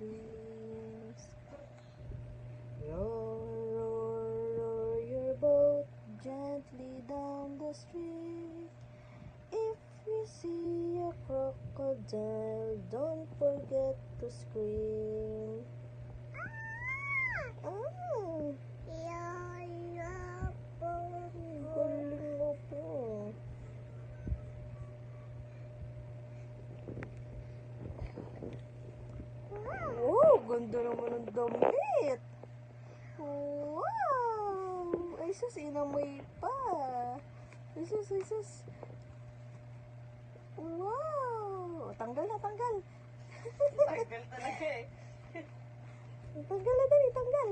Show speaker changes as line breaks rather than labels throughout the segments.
dreams. Row, row, row your boat gently down the stream. If you see a crocodile, don't forget to scream. Galing mo po. Wow, ganda naman ng damit. Wow! Ay sus, inamoy pa. Ay sus, ay sus. Wow! Tanggal na, tanggal.
Tagal talaga eh.
Tanggal na, dali, tanggal.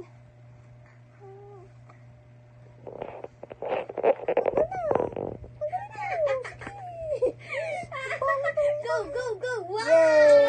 Go, go, go! Wow!
Yay!